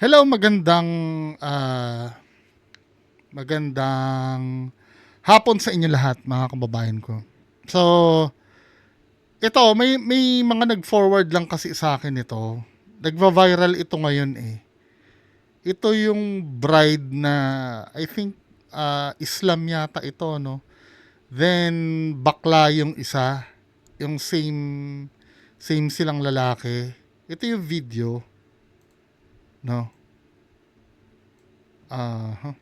Hello, magandang hapon sa inyo lahat, mga kababayan ko. So, ito may mga nag-forward lang kasi sa akin ito. Nagva-viral ito ngayon eh. Ito yung bride na I think Islam yata ito, no. Then bakla yung isa, yung same silang lalaki. Ito yung video, no. Ah,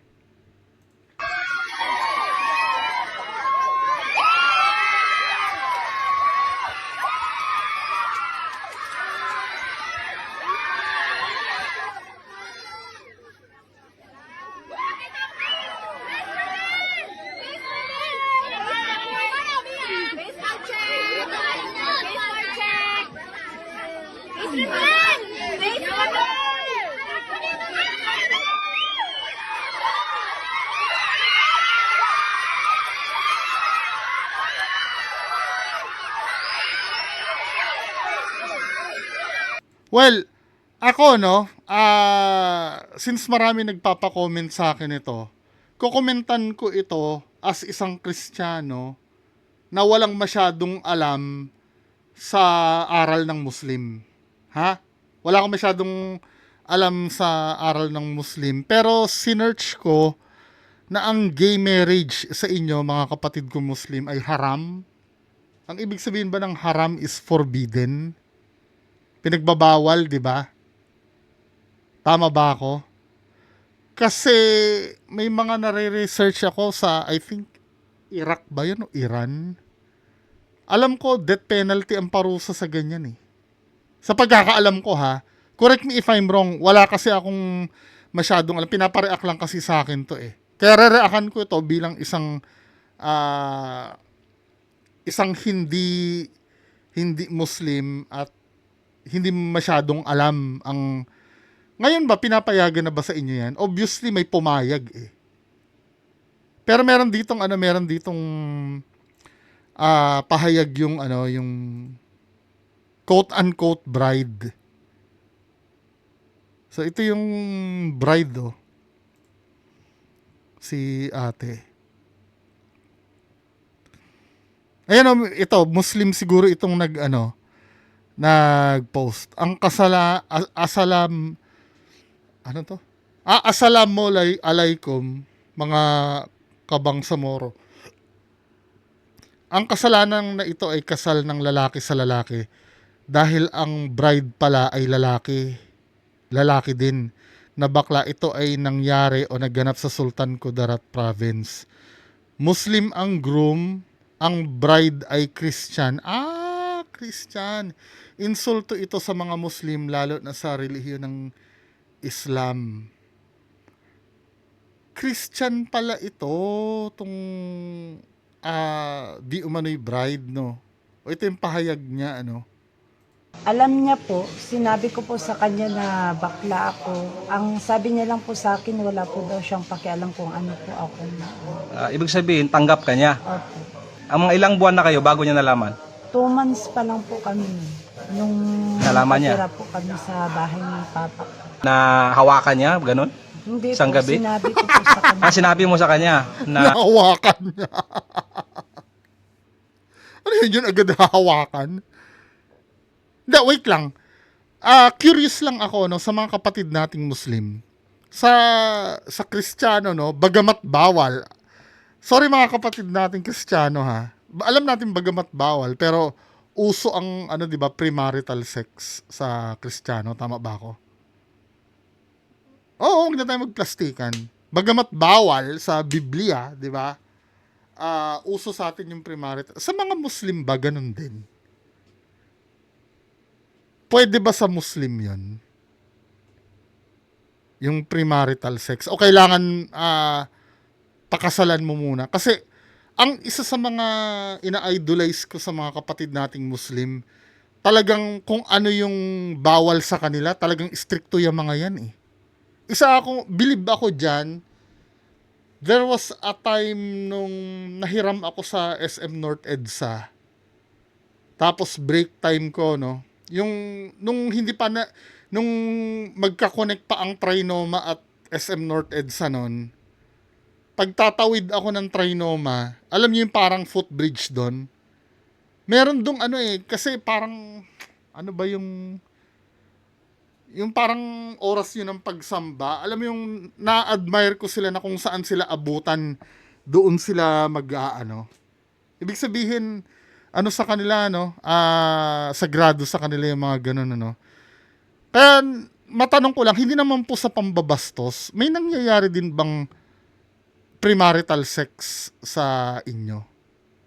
well, ako, no, since marami nagpapa-comment sa akin ito, kokomentan ko ito as isang Kristiyano na walang masyadong alam sa aral ng Muslim. Ha? Wala akong masyadong alam sa aral ng Muslim. Pero sinearch ko na ang gay marriage sa inyo, mga kapatid ko Muslim, ay haram. Ang ibig sabihin ba ng haram is forbidden? Pinagbabawal, di ba? Tama ba ako? Kasi may mga nare-research ako sa, I think, Iraq ba yun o Iran? Alam ko, death penalty ang parusa sa ganyan eh. Sa pagkakaalam ko ha, correct me if I'm wrong, wala kasi akong masyadong alam. Pinapareact lang kasi sa akin to eh. Kaya re-reactan ko ito bilang ah, isang hindi Muslim at hindi masyadong alam ang ngayon ba pinapayagan na ba sa inyo yan? Obviously may pumayag eh. Pero meron ditong pahayag yung yung quote unquote bride. So ito yung bride oh, si ate. Ayan oh, ito Muslim siguro itong nag-post. Ang asalam ano to? Assalamu alaikum mga kabangsamoro. Ang kasalanan na ito ay kasal ng lalaki sa lalaki dahil ang bride pala ay lalaki. Lalaki din. Na bakla ito ay nangyari o naganap sa Sultan Kudarat Province. Muslim ang groom, ang bride ay Christian. Christian. Insulto ito sa mga Muslim lalo na sa relihiyon ng Islam. Christian pala ito, tong di umano'y bride, no? O ito yung pahayag niya, ano? Alam niya po, sinabi ko po sa kanya na bakla ako. Ang sabi niya lang po sa akin, wala po daw siyang pakialam kung ano po ako. Ibig sabihin, tanggap ka niya. Opo. Ang mga ilang buwan na kayo bago niya nalaman? 2 months pa lang po kami nung Nalaman niya? nakatira po kami sa bahay ni Papa. Na hawakan niya, ganun? Hindi Isang po, gabi? sinabi ko po sa kanya. Sinabi mo sa kanya na Nahawakan niya. Ano yun agad hahawakan? Hindi, wait lang. Curious lang ako, no, sa mga kapatid nating Muslim. Sa Kristiyano, no, bagamat bawal. Sorry mga kapatid nating Kristiyano, ha. Alam natin bagamat bawal, pero uso ang, 'di ba, premarital sex sa Kristiyano. Tama ba ako? Oo, huwag na tayo magplastikan. Bagamat bawal sa Biblia, di ba? Uso sa atin yung premarital. Sa mga Muslim ba, ganun din? Pwede ba sa Muslim yun? Yung premarital sex? O kailangan pakasalan mo muna? Kasi ang isa sa mga ina-idolize ko sa mga kapatid nating Muslim, talagang kung ano yung bawal sa kanila, talagang stricto yung mga yan eh. Believe ako dyan. There was a time nung nahiram ako sa SM North EDSA. Tapos break time ko, no. Nung hindi pa nung magka-connect pa ang Trinoma at SM North EDSA nun, pagtatawid ako ng Trinoma, alam niyo yung parang footbridge doon? Meron dong ano kasi parang, ano ba yung parang oras yun ng pagsamba. Alam mo yung na-admire ko sila na kung saan sila abutan, doon sila mag-aano. Ibig sabihin, ano sa kanila, no? Sagrado sa kanila yung mga ganun, ano? Kaya, matanong ko lang, hindi naman po sa pambabastos, may nangyayari din bang premarital sex sa inyo?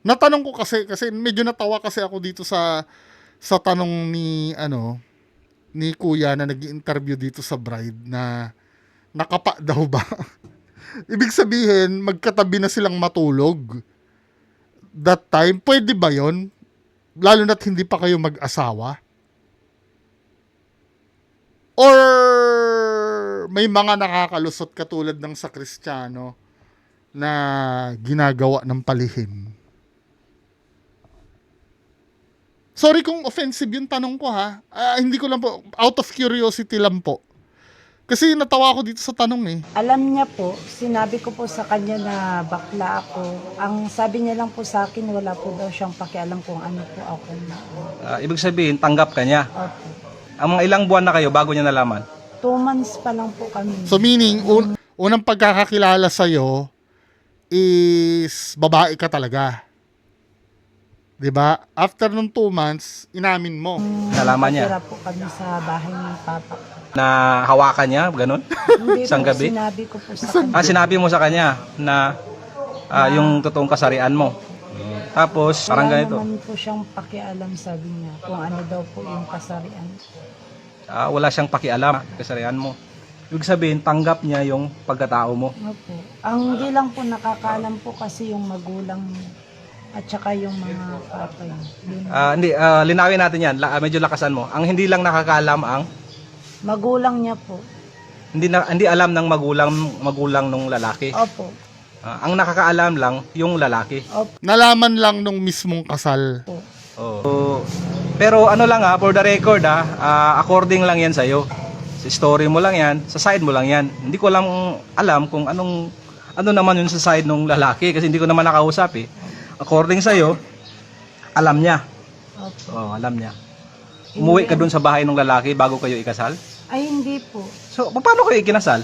Natanong ko kasi medyo natawa kasi ako dito sa tanong ni Kuya na nag-interview dito sa bride na nakapa daw ba? Ibig sabihin, magkatabi na silang matulog. That time, pwede ba yon? Lalo na't hindi pa kayo mag-asawa? Or may mga nakakalusot katulad ng sa Kristiyano na ginagawa ng palihim? Sorry kung offensive yung tanong ko ha. Hindi ko lang po, out of curiosity lang po. Kasi natawa ako dito sa tanong eh. Alam niya po, sinabi ko po sa kanya na bakla ako. Ang sabi niya lang po sa akin, wala po daw siyang pakialam kung ano po ako na. Ibig sabihin, tanggap ka niya. Opo. Ang mga ilang buwan na kayo bago niya nalaman? 2 months pa lang po kami. So meaning, unang pagkakakilala sa'yo is babae ka talaga. 'Di ba? After nung 2 months, inamin mo. Nalaman niya? Natira po kami sa bahay ng papa. Na hawakan niya, ganun? Hindi Isang po, gabi? sinabi ko po sa kanya. Sinabi mo sa kanya na yung totoong kasarian mo. Tapos, parang Wala ganito. naman po siyang pakialam, sabi niya, kung ano daw po yung kasarian. Wala siyang pakialam, kasarian mo. Ibig sabihin, tanggap niya yung pagkatao mo. Opo. Ang hindi lang po nakakaalam po kasi yung magulang niya at saka yung mga papa niya. Yun. Linawin natin yan. Medyo lakasan mo. Ang hindi lang nakakaalam ang Magulang niya po. hindi alam ng magulang nung lalaki. Opo. Ang nakakaalam lang yung lalaki. Opo. Nalaman lang nung mismong kasal. So, pero ano lang for the record according lang yan sa'yo. Sa story mo lang yan, sa side mo lang yan. Hindi ko lang alam kung ano naman yun sa side nung lalaki kasi hindi ko naman nakausap eh. According sa'yo, alam niya. Opo. Alam niya. Umuwi ka dun sa bahay ng lalaki bago kayo ikasal? Ay, hindi po. So, paano kayo ikinasal?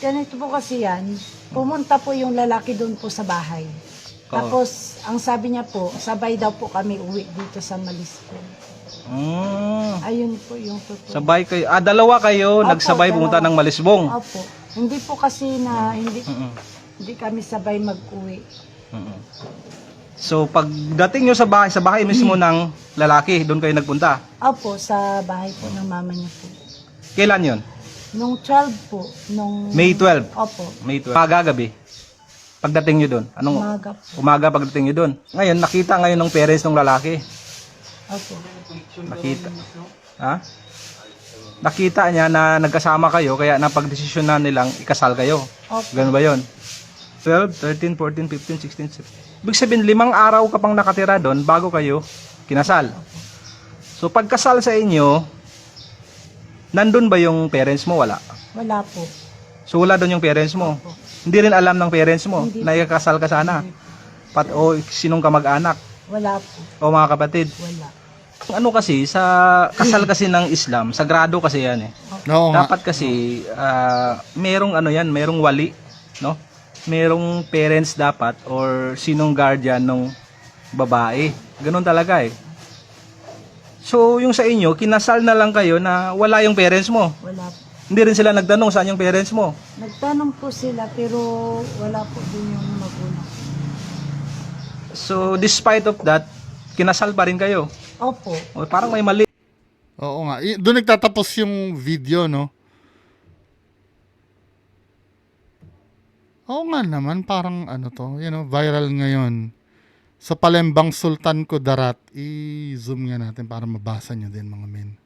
Ganito po kasi yan. Pumunta po yung lalaki doon po sa bahay. Tapos, ang sabi niya po, sabay daw po kami uwi dito sa Malisco. Ayun po yung totoo. Sabay kayo. Dalawa kayo Opo, nagsabay pumunta dalawa. ng Malisbong. Opo. Hindi po kasi na, hindi kami sabay mag-uwi. So, pagdating nyo sa bahay mismo ng lalaki, doon kayo nagpunta. Opo, sa bahay po ng mama niya po. Kailan yon? Nung 12 po, nung... May 12. Opo, May 12. Umaga, gabi. Pagdating nyo doon. Anong umaga po. umaga pagdating nyo doon? Ngayon, nakita ngayon ng parents ng lalaki. Opo. Nakita. Nakita niya na nagkasama kayo, kaya napagdesisyon na nilang ikasal kayo. Opo. Ganun ba yon? 12, 13, 14, 15, 16, 17. Ibig sabihin, 5 araw ka pang nakatira doon bago kayo kinasal. So, pagkasal sa inyo, nandun ba yung parents mo? Wala. Wala po. So, wala doon yung parents mo. Opo. Hindi rin alam ng parents mo Hindi. na ikakasal ka sana. O sinong kamag-anak Wala po. o mga kapatid. Wala. Ano kasi, sa kasal kasi ng Islam, sagrado kasi yan eh. Oo nga. Dapat kasi, merong merong wali, no? Merong parents dapat or sinong guardian ng babae. Ganun talaga eh. So, yung sa inyo, kinasal na lang kayo na wala yung parents mo. Wala po. Hindi rin sila nagtanong saan yung parents mo. Nagtanong po sila pero wala po din yung magulang. So, despite of that, kinasal pa rin kayo. Opo. O, parang may mali. Oo nga. Doon nagtatapos yung video, no? Oo nga naman, parang viral ngayon. Sa Palembang Sultan Kudarat, i-zoom nga natin para mabasa nyo din mga men.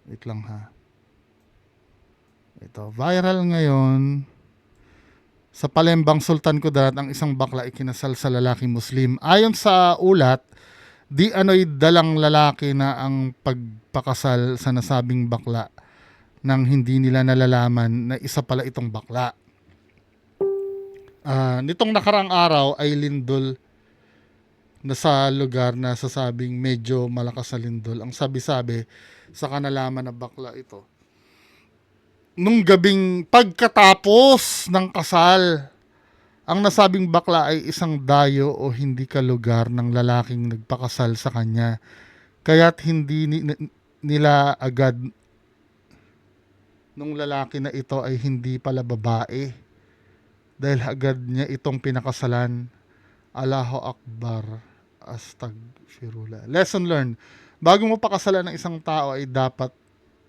Wait lang ha. Ito, viral ngayon. Sa Palembang Sultan Kudarat, ang isang bakla ikinasal sa lalaki Muslim. Ayon sa ulat, di ano'y dalang lalaki na ang pagpakasal sa nasabing bakla nang hindi nila nalalaman na isa pala itong bakla. Nitong nakaraang araw ay lindol na sa lugar na sasabing medyo malakas na lindol. Ang sabi-sabi sa kanalaman na bakla ito. Nung gabing pagkatapos ng kasal, ang nasabing bakla ay isang dayo o hindi kalugar ng lalaking nagpakasal sa kanya. Kaya't hindi nila agad nung lalaki na ito ay hindi pala babae. Dahil agad niya itong pinakasalan. Allahu Akbar. Astagfirullah. Lesson learned. Bago mo pakasalan ng isang tao ay dapat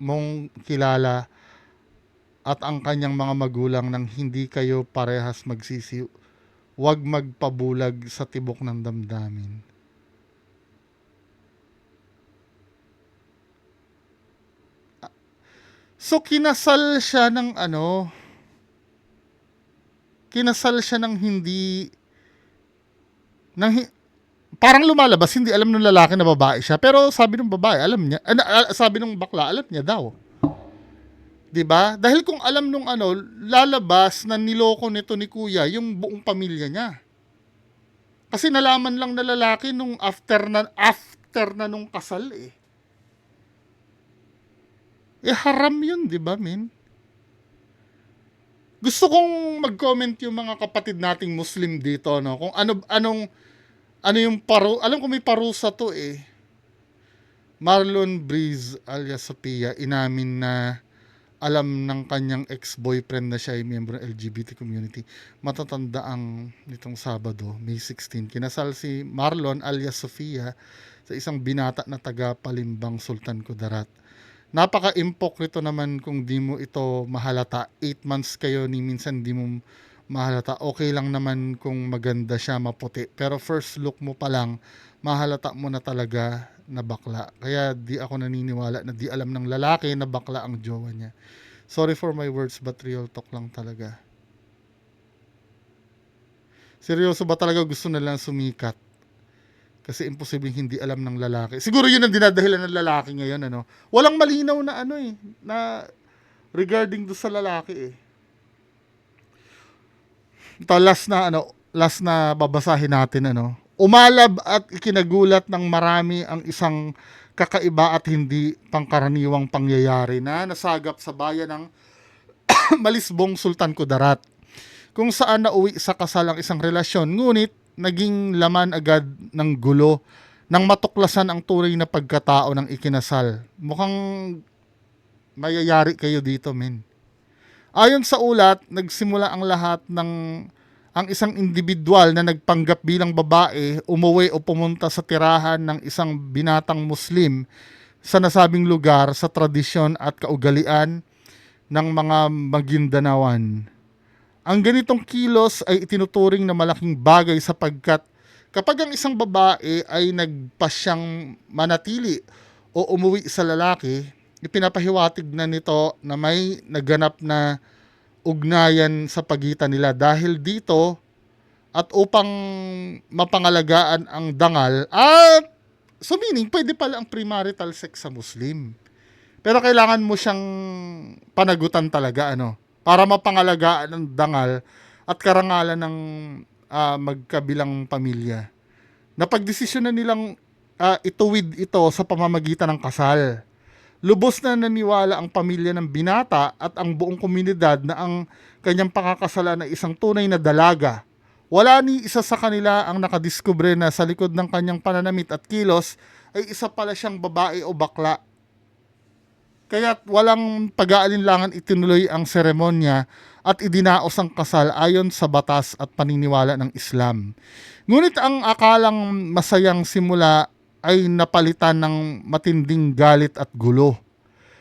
mong kilala at ang kanyang mga magulang nang hindi kayo parehas magsisi. Huwag magpabulag sa tibok ng damdamin. So kinasal siya ng hindi parang lumalabas hindi alam ng lalaki na babae siya, pero sabi ng babae alam niya, sabi ng bakla alam niya daw. 'Di ba? Dahil kung alam nung lalabas na niloko nito ni kuya yung buong pamilya niya. Kasi nalaman lang na lalaki nung after na nung kasal eh. Haram yun, 'di ba, men? Gusto kong mag-comment yung mga kapatid nating Muslim dito, no? Kung ano yung alam ko may parusa to eh. Marlon Breeze alias Sophia inamin na alam ng kanyang ex-boyfriend na siya ay miyembro ng LGBT community. Matatanda ang nitong Sabado, May 16. Kinasal si Marlon alias Sophia sa isang binata na taga Palimbang, Sultan Kudarat. Napaka-impokrito naman kung di mo ito mahalata. 8 months kayo ni minsan di mo mahalata. Okay lang naman kung maganda siya, maputi. Pero first look mo pa lang, mahalata mo na talaga na bakla. Kaya di ako naniniwala na di alam ng lalaki na bakla ang jowa niya. Sorry for my words but real talk lang talaga. Seryoso ba talaga gusto nilang sumikat? Kasi imposibleng hindi alam ng lalaki. Siguro yun ang dinadahilan ng lalaki ngayon, Walang malinaw na na regarding do sa lalaki eh. Ito, last na babasahin natin, Umalab at ikinagulat ng marami ang isang kakaiba at hindi pangkaraniwang pangyayari na nasagap sa bayan ng Malisbong, Sultan Kudarat, kung saan nauwi sa kasal ang isang relasyon, ngunit naging laman agad ng gulo nang matuklasan ang tunay na pagkatao ng ikinasal. Mukhang mayayari kayo dito, men. Ayon sa ulat, nagsimula ang lahat ang isang individual na nagpanggap bilang babae umuwi o pumunta sa tirahan ng isang binatang Muslim sa nasabing lugar sa tradisyon at kaugalian ng mga Magindanawan. Ang ganitong kilos ay itinuturing na malaking bagay sapagkat kapag ang isang babae ay nagpasyang manatili o umuwi sa lalaki, ipinapahiwatig na nito na may naganap na ugnayan sa pagitan nila dahil dito at upang mapangalagaan ang dangal at meaning pwede pala ang premarital sex sa Muslim. Pero kailangan mo siyang panagutan talaga, para mapangalagaan ng dangal at karangalan ng magkabilang pamilya. Napagdesisyon na nilang ituwid ito sa pamamagitan ng kasal. Lubos na naniwala ang pamilya ng binata at ang buong komunidad na ang kanyang pakakasalan ay isang tunay na dalaga. Wala ni isa sa kanila ang nakadiskubre na sa likod ng kanyang pananamit at kilos ay isa pala siyang babae o bakla. Kaya't walang pag-aalinlangan itinuloy ang seremonya at idinaos ang kasal ayon sa batas at paniniwala ng Islam. Ngunit ang akalang masayang simula ay napalitan ng matinding galit at gulo.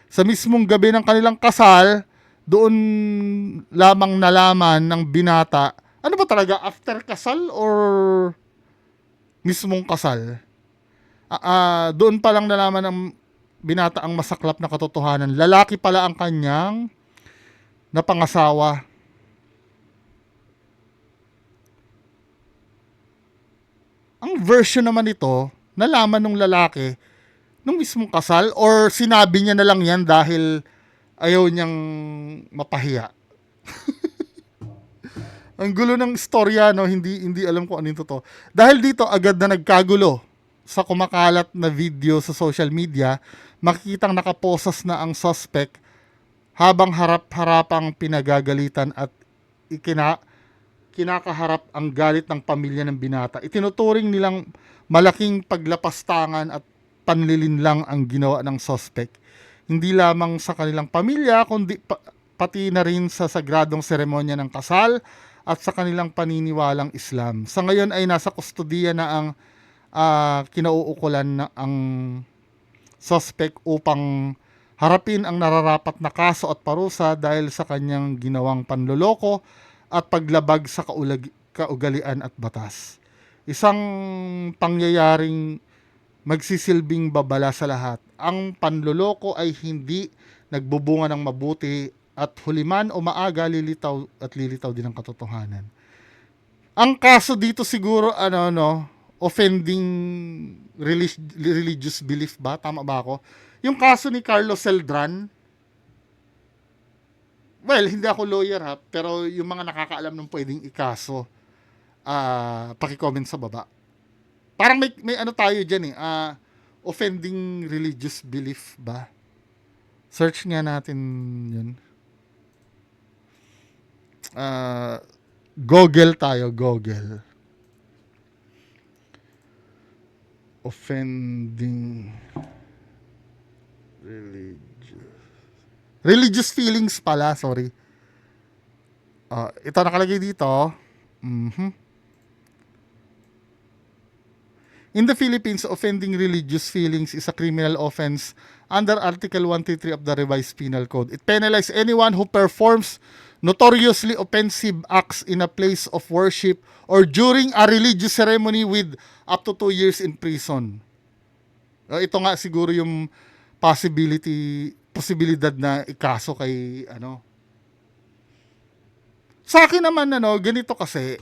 Sa mismong gabi ng kanilang kasal, doon lamang nalaman ng binata, ano ba talaga, after kasal or mismong kasal? Doon pa lang nalaman ng binata ang masaklap na katotohanan. Lalaki pala ang kanyang napangasawa. Ang version naman ito nalaman nung lalaki nung mismong kasal, or sinabi niya na lang yan dahil ayaw niyang mapahiya. Ang gulo ng istorya, no? Hindi alam kung ano yung totoo. Dahil dito, agad na nagkagulo sa kumakalat na video sa social media, makikitang nakaposas na ang suspect habang harap-harapang pinagagalitan at kinakaharap ang galit ng pamilya ng binata. Itinuturing nilang malaking paglapastangan at panlilinlang ang ginawa ng suspect. Hindi lamang sa kanilang pamilya, kundi pati na rin sa sagradong seremonya ng kasal at sa kanilang paniniwalang Islam. Sa ngayon ay nasa kustodiya na ang kinauukulan na ang suspect upang harapin ang nararapat na kaso at parusa dahil sa kanyang ginawang panloloko at paglabag sa kaugalian at batas. Isang pangyayaring magsisilbing babala sa lahat. Ang panloloko ay hindi nagbubunga ng mabuti at huliman o maaga lilitaw din ang katotohanan. Ang kaso dito siguro offending religious belief ba? Tama ba ako? Yung kaso ni Carlos Celdran, well, hindi ako lawyer ha, pero yung mga nakakaalam ng pwedeng ikaso, paki-comment sa baba. Parang may ano tayo dyan offending religious belief ba? Search nga natin yun. Google tayo, Google. Offending religious feelings pala, sorry. Ito nakalagay dito. In the Philippines, offending religious feelings is a criminal offense under Article 133 of the Revised Penal Code. It penalizes anyone who performs notoriously offensive acts in a place of worship or during a religious ceremony with up to 2 years in prison. Ito nga siguro yung posibilidad na ikaso kay Sa akin naman ganito kasi,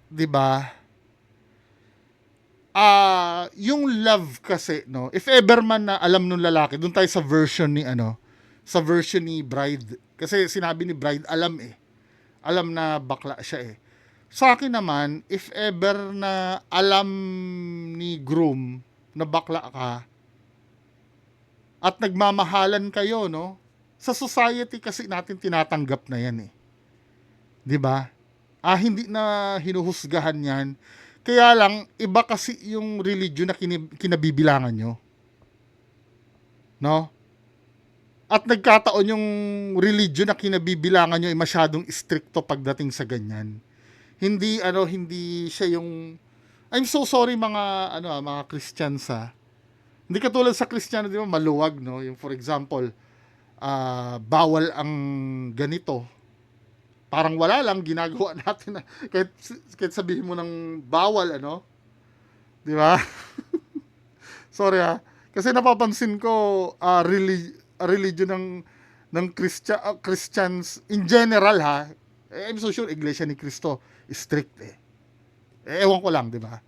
'di ba? Yung love kasi, if ever man na alam nung lalaki, doon tayo sa version ni Bride. Kasi sinabi ni Bride, alam na bakla siya Sa akin naman, if ever na alam ni groom na bakla ka, at nagmamahalan kayo, sa society kasi natin tinatanggap na yan 'Di ba? Hindi na hinuhusgahan yan. Kaya lang, iba kasi yung religion na kinabibilangan nyo. No? At nagkataon yung religion na kinabibilangan nyo ay masyadong stricto pagdating sa ganyan. Hindi siya yung... I'm so sorry mga Christians Hindi katulad sa Kristiyano, di ba, maluwag, no? Yung for example, bawal ang ganito. Parang wala lang ginagawa natin kahit sabihin mo ng bawal di ba? Sorry kasi napapansin ko religion ng Christians in general I'm so sure Iglesia ni Cristo strict ewan ko lang, di ba?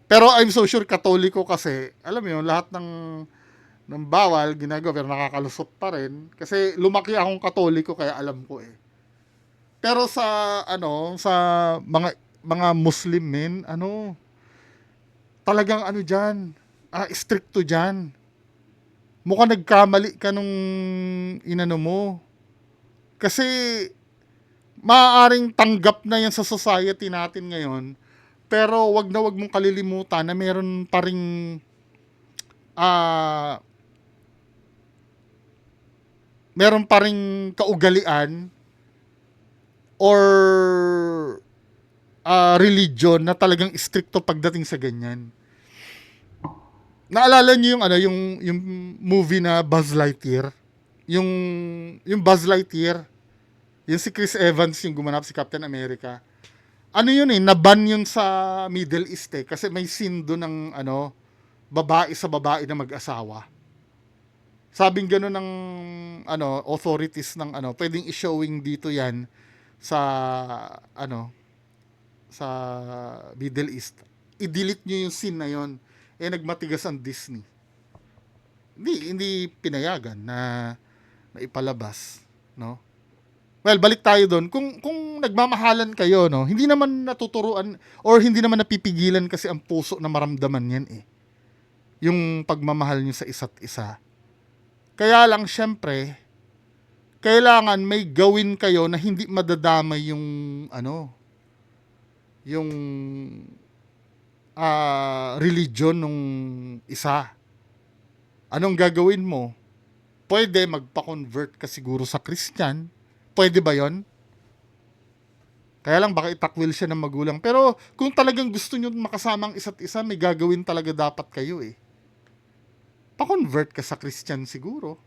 Pero I'm so sure Katoliko kasi alam mo yun, lahat ng bawal ginagawa pero nakakalusot pa rin kasi lumaki akong Katoliko kaya alam ko Pero sa sa mga Muslim men, talagang diyan, stricto diyan. Mukhang nagkamali ka nung mo. Kasi maaaring tanggap na yan sa society natin ngayon, pero wag mong kalilimutan na meron pa ring kaugalian or religion na talagang stricto pagdating sa ganyan. Naalala niyo yung movie na Buzz Lightyear? Yung Buzz Lightyear, yung si Chris Evans yung gumanap si Captain America. Na-ban yun sa Middle East kasi may scene doon ng babae sa babae na mag-asawa. Sabing gano'n ng authorities ng pwedeng i-showing dito yan sa sa Middle East. I-delete nyo yung scene na yon. nagmatigas ang Disney. Hindi pinayagan na ipalabas, no? Well, balik tayo doon. Kung nagmamahalan kayo, no, hindi naman natuturuan or hindi naman napipigilan kasi ang puso na maramdaman yan eh. Yung pagmamahal nyo sa isa't isa. Kaya lang, syempre, kailangan may gawin kayo na hindi madadamay yung, yung religion nung isa. Anong gagawin mo? Pwede magpa-convert ka siguro sa Christian. Pwede ba yon? Kaya lang baka itakwil siya ng magulang. Pero kung talagang gusto nyo makasamang isa't isa, may gagawin talaga dapat kayo eh. Pa-convert ka sa Christian siguro.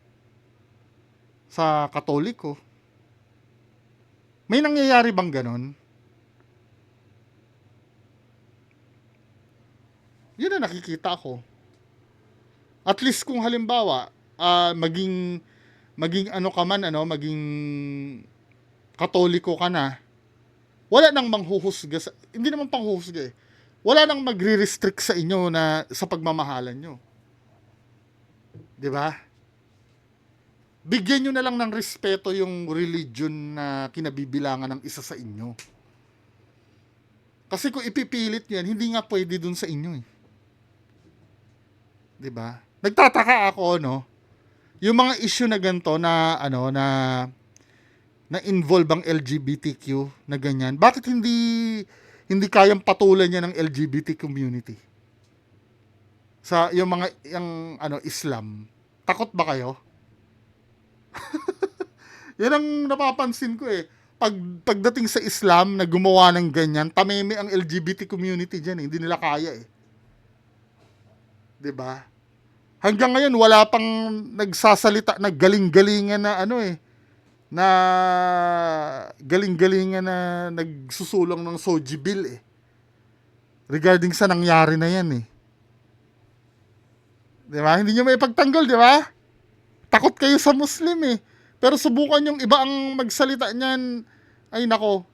Sa Katoliko. May nangyayari bang ganon? Yun na nakikita ko. At least kung halimbawa, maging maging Katoliko ka na, wala nang manghuhusga hindi naman panghuhusga eh. Wala nang magre-restrict sa inyo na sa pagmamahalan nyo. 'Di ba? Bigyan nyo na lang ng respeto yung religion na kinabibilangan ng isa sa inyo. Kasi kung ipipilit nyo yan, hindi nga pwede dun sa inyo eh. 'Di ba? Nagtataka ako, no? Yung mga issue na ganito na na involve ang LGBTQ na ganyan. Bakit hindi kayang patulan niya ng LGBT community? Sa yung mga Islam. Takot ba kayo? Yan ang napapansin ko eh. Pagdating sa Islam na gumawa ng ganyan, tameme ang LGBT community diyan eh. Hindi nila kaya eh. 'Di ba? Hanggang ngayon wala pang nagsasalita na galing-galingan na na galing-galingan na nagsusulong ng Soji Bill eh. Regarding sa nangyari na yan eh. 'Di ba? Hindi niyo may pagtanggol, 'di ba? Takot kayo sa Muslim eh. Pero subukan yung iba ang magsalita niyan, ay nako.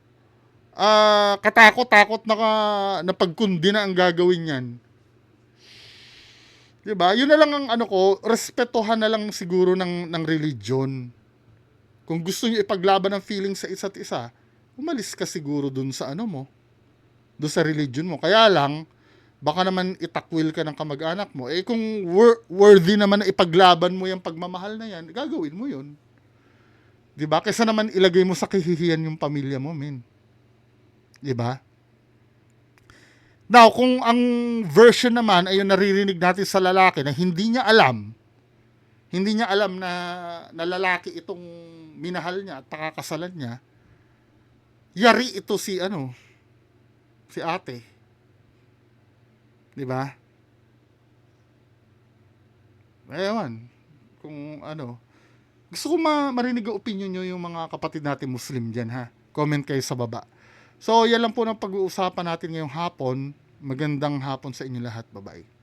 Katakot-takot na pagkundi na ang gagawin niyan. 'Di ba? Yun na lang ang respetuhan na lang siguro ng religion. Kung gusto niyo ipaglaban ang feeling sa isa't isa, umalis ka siguro dun sa dun sa religion mo. Kaya lang, baka naman itakwil ka ng kamag-anak mo. Eh kung worthy naman na ipaglaban mo yung pagmamahal na yan, gagawin mo yun. 'Di ba? Kaysa naman ilagay mo sa kahihiyan yung pamilya mo, men. 'Di ba? Now, kung ang version naman ay yung naririnig natin sa lalaki na hindi niya alam na lalaki itong minahal niya at pakakasalan niya, yari ito si ate. 'Di ba? Ewan, kung gusto ko marinig ang opinion nyo yung mga kapatid natin Muslim dyan ha. Comment kayo sa baba. So, yan lang po ng pag-uusapan natin ngayong hapon. Magandang hapon sa inyo lahat. Bye-bye.